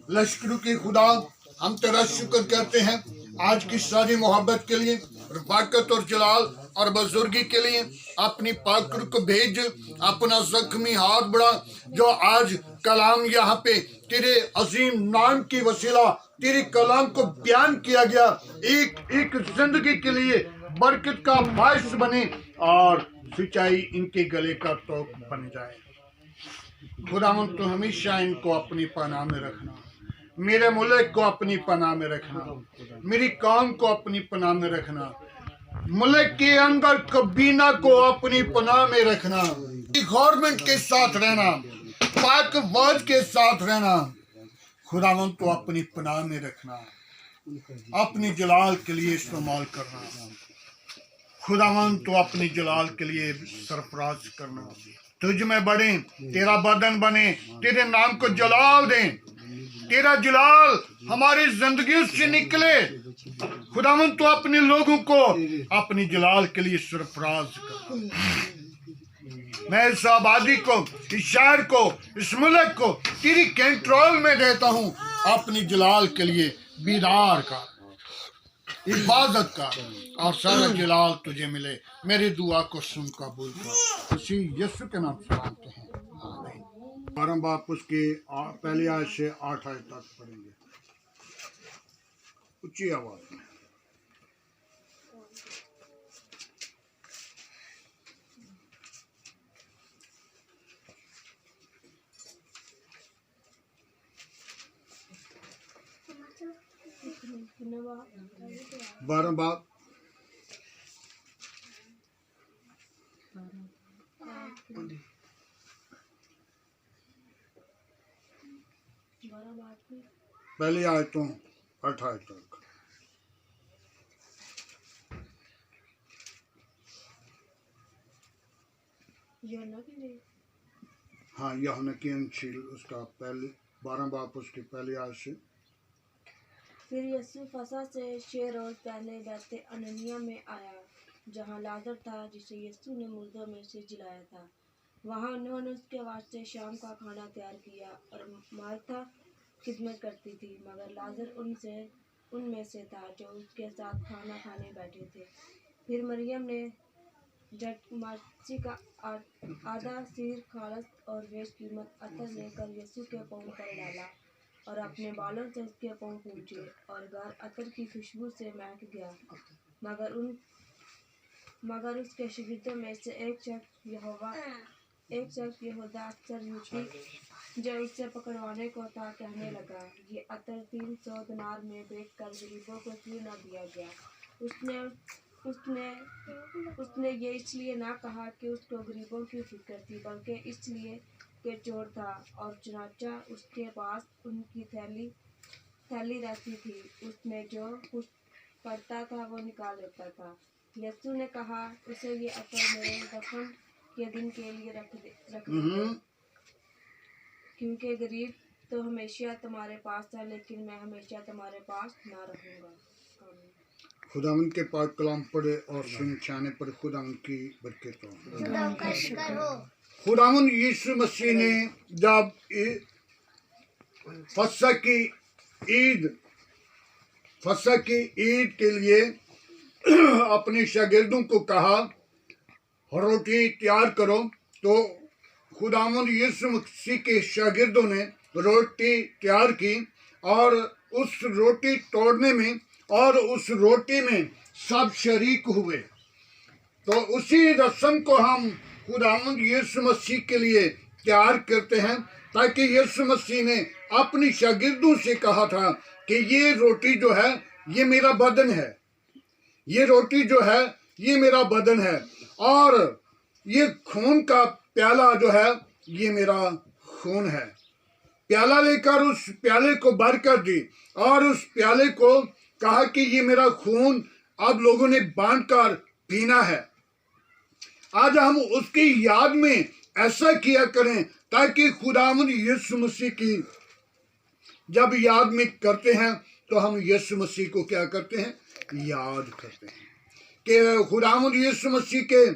लश्करों के खुदा, हम तेरा शुक्र करते हैं आज की सारी मोहब्बत के लिए, रफाकत और जलाल और बुजुर्गी के लिए। अपनी पाक रूह को भेज, अपना जख्मी हाथ बढ़ा, जो आज कलाम यहाँ पे तेरे अजीम नाम की वसीला तेरे कलाम को बयान किया गया, एक एक जिंदगी के लिए बरकत का बायस बने और सच्चाई इनके गले का तोक बन जाए। खुदावन तो हमेशा इनको अपनी पनाह में रखना, मेरे मुल्क को अपनी पनाह में रखना, मेरी कौम को अपनी पनाह में रखना, मुल्क के अंदर कबीना को अपनी पनाह में रखना, गवर्नमेंट के साथ रहना, पाक फौज के साथ रहना। खुदावन तो अपनी पनाह में रखना, अपनी जलाल के लिए इस्तेमाल करना। खुदावन तो अपनी जलाल के लिए सरफराज करना। तुझ में बढ़े, तेरा बदन बने, तेरे नाम को जलाल दें, तेरा जलाल हमारी जिंदगी से निकले। खुदावन तो अपने लोगों को अपनी जलाल के लिए सरफराज कर। मैं इस आबादी को, इस शहर को, इस मुल्क को तेरी कंट्रोल में देता हूँ, अपनी जलाल के लिए बीदार का, इबादत का, और सारा जलाल तुझे मिले। मेरी दुआ को सुन कबूल कर, उसी यीशु के नाम से मांगते हैं, आमीन। 12 बाप उसके पहली आयत से 8 आयत तक पढ़ेंगे, ऊंची आवाज में। बारह बाप पहली आयतों 8 आयत तक। हाँ, यूहन्ना की इंजील उसका पहले 12 बाप उसकी पहली आयत से। फिर यीशु फसह से 6 रोज पहले बैत अननिया में आया, जहाँ लाजर था जिसे यीशु ने मुर्दों में से जिलाया था। वहाँ उन्होंने उसके वास्ते शाम का खाना तैयार किया और मार्था खिदमत करती थी, मगर लाजर उनमें से था जो उसके साथ खाना खाने बैठे थे। फिर मरियम ने जटमासी का आधा सिर खालस और बेशकीमत अतर लेकर यीशु के पाँव पर डाला और अपने बालों से उसके पाँव पूंछे, और घर अतर की खुशबू से महक गया। मगर उसके शागिर्दों में से एक शख्स यहूदा अक्सर यूती जो उससे पकड़वाने को था, कहने लगा, ये अतर 300 दिनार में बेचकर गरीबों को क्यों न दिया गया। उसने ये इसलिए ना कहा कि उसको गरीबों की फिक्र थी, बल्कि इसलिए कि चोर था, और चुनाचा उसके पास उनकी थैली रहती थी, उसमें जो कुछ पड़ता था वो निकाल लेता था। यीशु ने कहा, उसे ये अतर मेरे दफन के दिन के लिए रख दे, क्योंकि गरीब तो हमेशा तुम्हारे पास था, लेकिन मैं हमेशा तुम्हारे पास ना रहूंगा। खुदावन के पाक कलाम पढ़े और सुनने पर खुदावन की बरकत हो। खुदावन यीशु मसीह ने जब फसह की ईद के लिए अपने शागिर्दों को कहा रोटी तैयार करो, तो खुदावन यीशु मसीह के शागिर्दों ने रोटी तैयार की और उस रोटी तोड़ने में और उस रोटी में सब शरीक हुए। तो उसी रस्म को हम खुदावंद यीशु मसीह के लिए तैयार करते हैं, ताकि यीशु मसीह ने अपनी शागिर्दों से कहा था कि ये रोटी जो है ये मेरा बदन है, ये रोटी जो है ये मेरा बदन है, और ये खून का प्याला जो है ये मेरा खून है। प्याला लेकर उस प्याले को भर कर दी और उस प्याले को कहा कि ये मेरा खून अब लोगों ने बांटकर पीना है। आज हम उसकी याद में ऐसा किया करें, ताकि खुदावंद यीशु मसीह की जब याद में करते हैं तो हम यीशु मसीह को क्या करते हैं, याद करते हैं कि खुदावंद यीशु मसीह के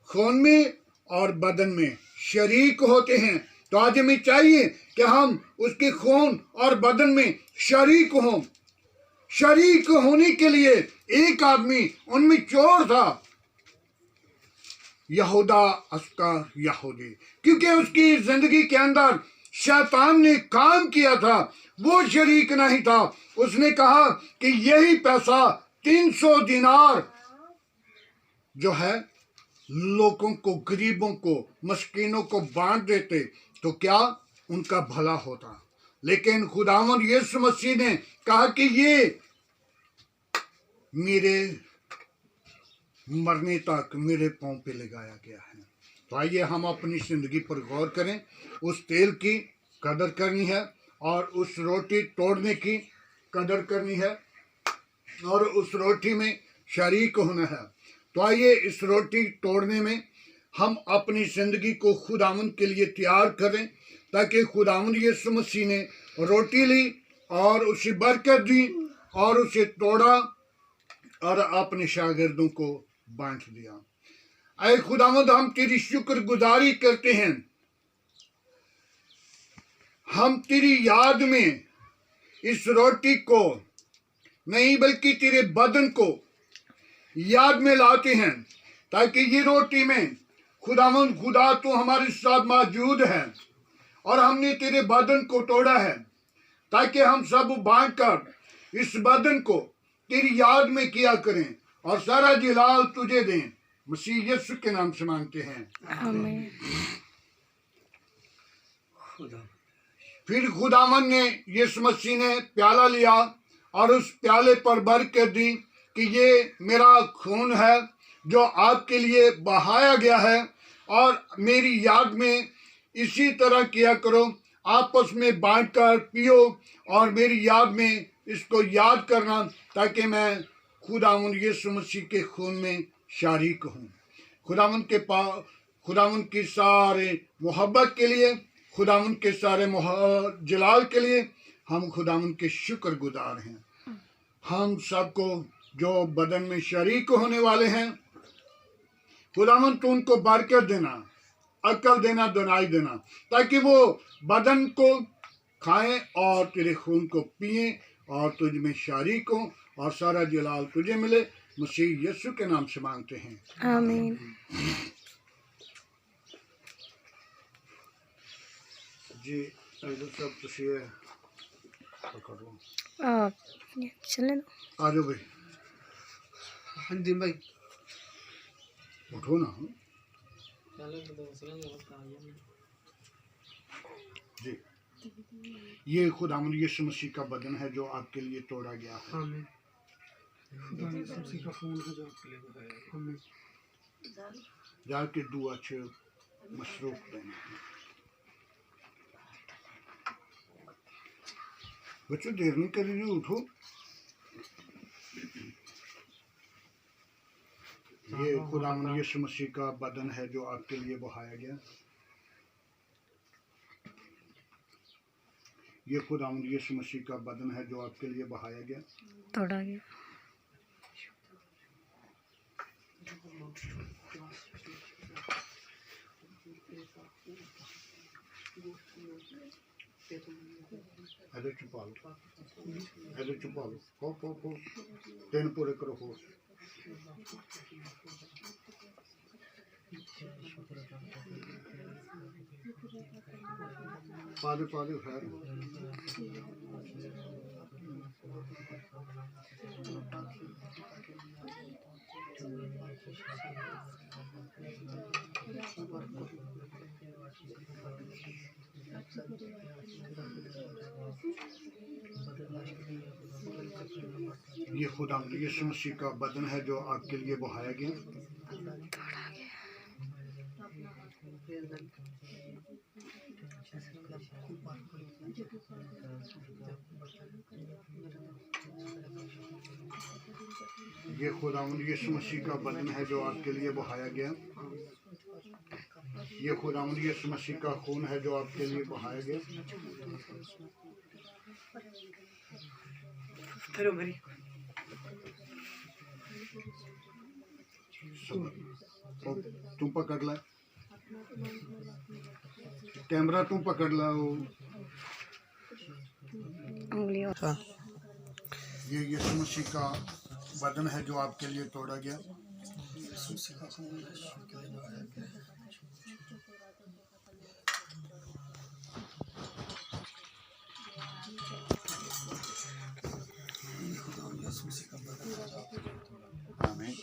खून में और बदन में शरीक होते हैं। तो आज हमें चाहिए कि हम उसके खून और बदन में शरीक हों। शरीक होने के लिए एक आदमी उनमें चोर था, यहूदा अस्का यहूदी, क्योंकि उसकी जिंदगी के अंदर शैतान ने काम किया था, वो शरीक नहीं था। उसने कहा कि यही पैसा 300 दिनार जो है लोगों को, गरीबों को, मस्कीनों को बांट देते तो क्या उनका भला होता। लेकिन खुदावंद यीशु मसीह ने कहा कि ये मेरे मरने तक मेरे पांव पे लगाया गया है। तो आइए हम अपनी जिंदगी पर गौर करें। उस तेल की कदर करनी है और उस रोटी तोड़ने की कदर करनी है और उस रोटी में शरीक होना है। तो आइए इस रोटी तोड़ने में हम अपनी जिंदगी को खुदावंद के लिए तैयार करें, ताकि खुदावंद यीशु मसीह ने रोटी ली और उसे बरकत दी और उसे तोड़ा और अपने शागिर्दों को बांट दिया। ऐ खुदावंद, हम तेरी शुक्रगुजारी करते हैं। हम तेरी याद में इस रोटी को नहीं बल्कि तेरे बदन को याद में लाते हैं, ताकि ये रोटी में खुदावंद खुदा तो हमारे साथ मौजूद है और हमने तेरे बदन को तोड़ा है, ताकि हम सब बांटकर इस बदन को तेरी याद में किया करें और सारा जलाल तुझे दें। मसीह यीशु के नाम से मांगते हैं, आमीन। फिर खुदावन ने, यीशु मसीह ने प्याला लिया और उस प्याले पर बरकत दी कि ये मेरा खून है जो आपके लिए बहाया गया है, और मेरी याद में इसी तरह किया करो। आपस में बांटकर पियो और मेरी याद में इसको याद करना, ताकि मैं खुदावन यीशु मसीह के खून में शरीक हूँ। खुदावन के पास, खुदावन की सारे मोहब्बत के लिए, खुदावन के सारे जलाल के लिए हम खुदावन के शुक्रगुजार हैं। हम सबको जो बदन में शरीक होने वाले हैं, खुदावन तो उनको बरकत देना, अकल देना, दुनाई देना, ताकि वो बदन को खाएं और तेरे खून को पिएं और तुझ में शरीक हों और सारा जलाल तुझे मिले। मसीह यीशु के नाम से मांगते हैं, आमीन। जी। सब तुझे पकड़ो, आप चले दो। आ जाओ भाई, हाँ जी भाई, उठो ना। जी, ये खुदावंद यीशु मसीह का बदन है जो आपके लिए तोड़ा गया है। आमीन। खुदा ने सबसे का खून है जो आपके लिए बहाया है। आमीन। जाके दुआ अच्छे मसरूफ देना। बच्चों देर नहीं कर रही, उठो। ये खुदावंद यीशु मसीह का बदन है जो आपके लिए बहाया गया। ये खुदावंद यीशु मसीह का बदन है जो आपके लिए बहाया गया, तोड़ा गया। ऐसे छुपा लो, ऐसे छुपा लो। हो 3 पूरे करो। हो पादे खैर। ये खुदावंद यीशु मसीह का बदन है जो आपके लिए बहाया गया। ये खुदावंद यीशु मसीह का बदन है जो आपके लिए बहाया गया। ये खुदावंद यीशु मसीह का खून है जो आपके लिए बहाया गया। करो मेरी। तुम पकड़ ला कैमरा, तुम पकड़ ला। उंगलियों ये यीशु मसीह का बदन है जो आपके लिए तोड़ा गया। आमीन।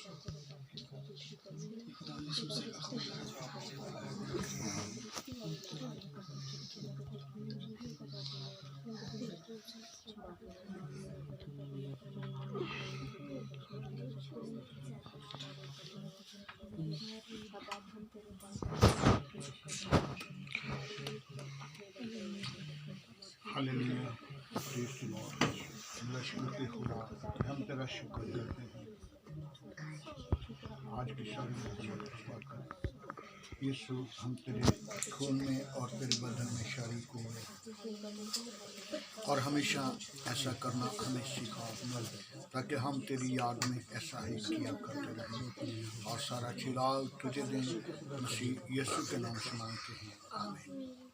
हालेलुया। Praise the Lord. लश्कर के खुदा, हम तेरा शुक्र करते हैं आज की सारी यीशु, हम तेरे खून में और तेरे बदन में शरीक हुए और हमेशा ऐसा करना हमें सिखाओ ताकि हम तेरी याद में ऐसा ही किया करते रहें और सारा चिराग तुझे दें। मसीह यीशु के नाम से मांगते हैं, आमीन।